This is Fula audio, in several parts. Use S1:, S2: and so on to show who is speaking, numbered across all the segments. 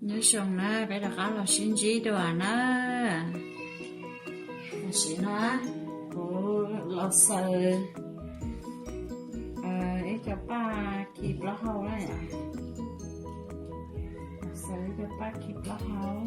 S1: nhớ xong nè bé đã có là xin gì đâu à nè xin nó cô lo sợ ấy cho ba kịp lo hậu đấy à sợ cho ba kịp lo hậu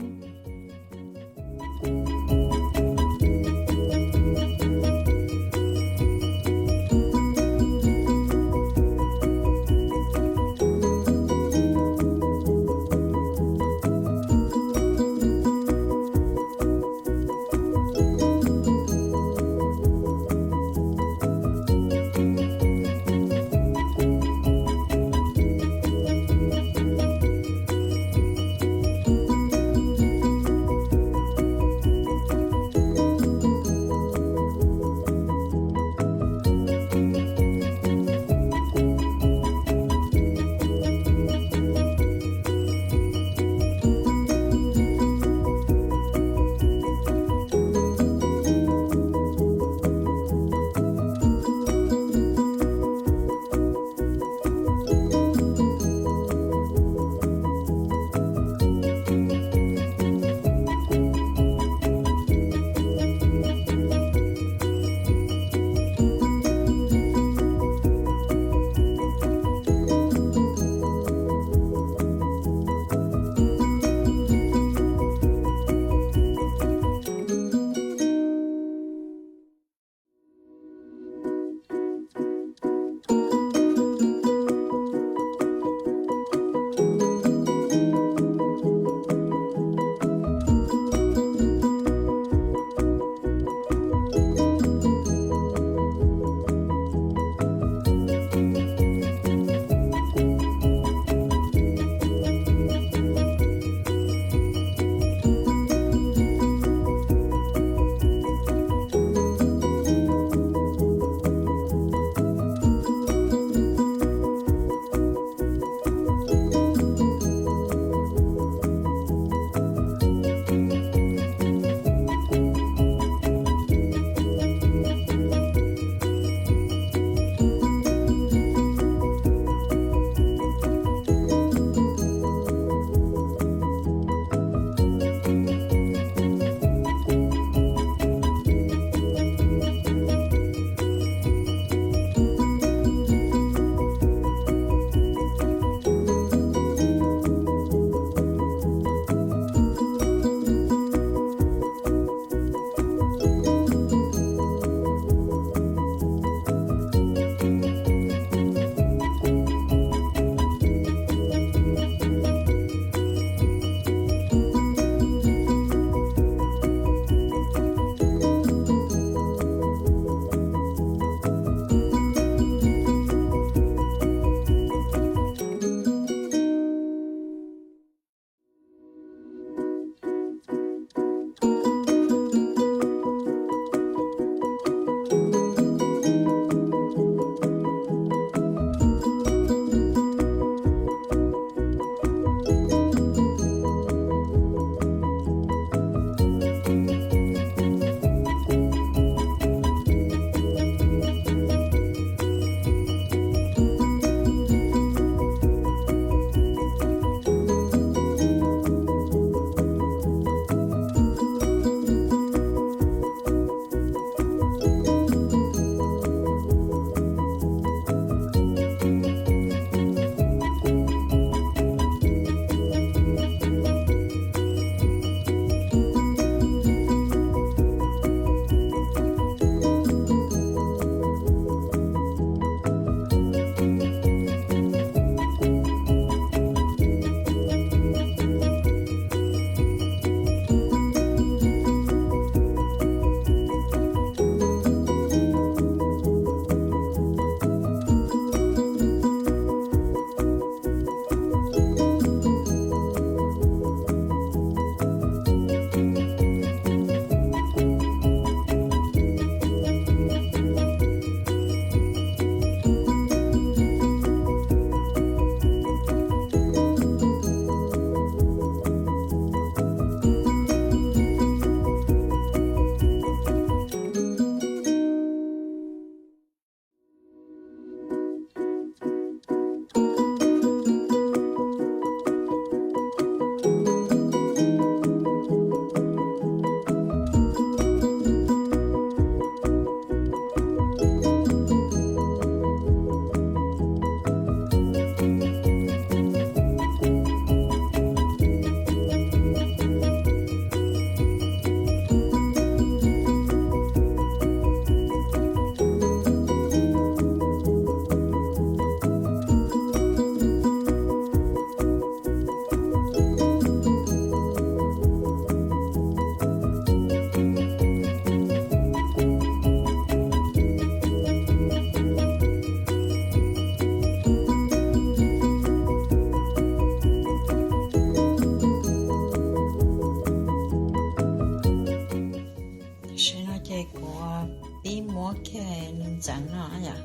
S1: chẳng nó vậy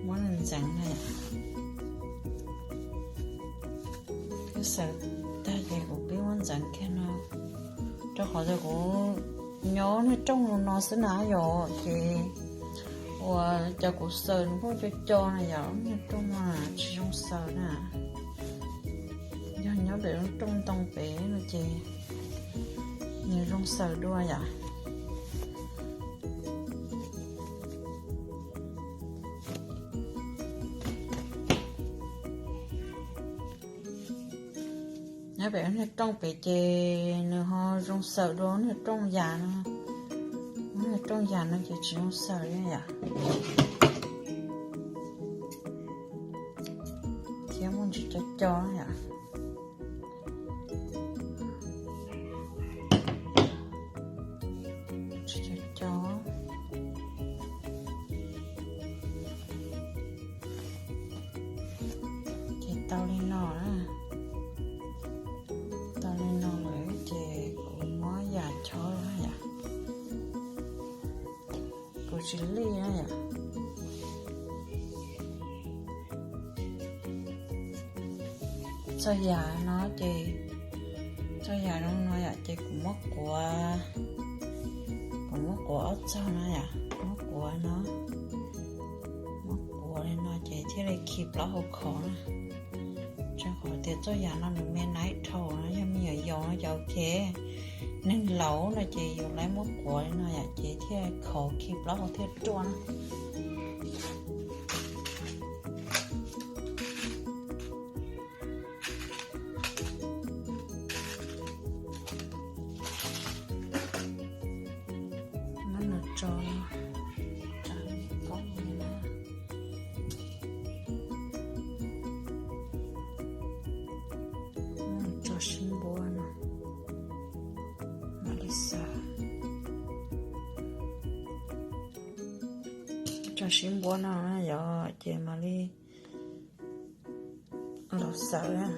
S1: muốn nên chẳng này cái sợ ta về cũng biết muốn chẳng cái nó cho họ thì cũng nhớ nó trong nó sẽ nã rồi thì và cho cuộc sợ nó cũng cho này giờ nó trong mà chỉ trong sợ nè do nhớ để nó trong tông bé nó chị nhiều trong sợ đua vậy nhớ bé nó trong bé chị nữa ho trong sợ đó nó trong già nó trong già nó chỉ trong sợ đấy vậy thiếu muốn chỉ cho vậy tao lên nó lấy chè của nó già cho nó vậy của chili nó vậy cho già nó chè cho già nó vậy chè cũng mất của cho nó vậy mất của nên nó chè thế này kịp nó hộp khó cho khỏi thì cho già nó được men nấy thầu nó cho mình ở dầu nó cho ok nên lẩu là chị dùng lấy mốt của nó là chị thế khổ kịp nó không thế tròn nó là tròn xin bố nè Melissa cho xin bố nào nó giờ chị mà đi lột sợ á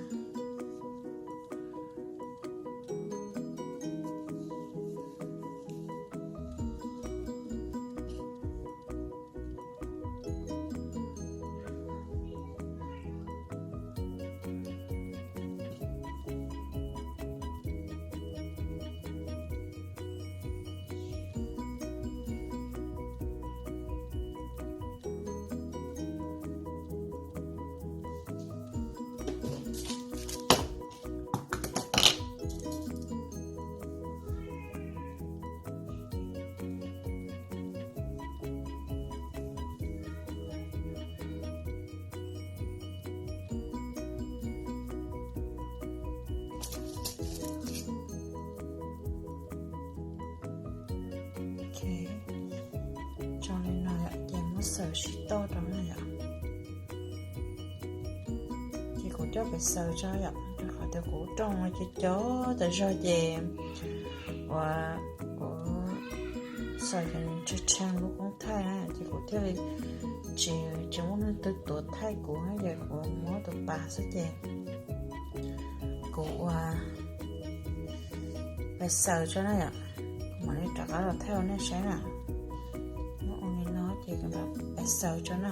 S1: cho nên là dành mất sờ xí to đó này ạ chị cũng cho phải sờ cho ạ cho khỏi tôi cũng trong cho chó tại do dèm và của sờ gần cho trang lúc cũng thay á chị cũng theo chị muốn từ tuổi thay của hay giờ của mỗi từ bà sẽ dèm của phải sờ cho nó ạ mà đi trả là theo nó sẽ là nó chỉ cần phải sờ cho nó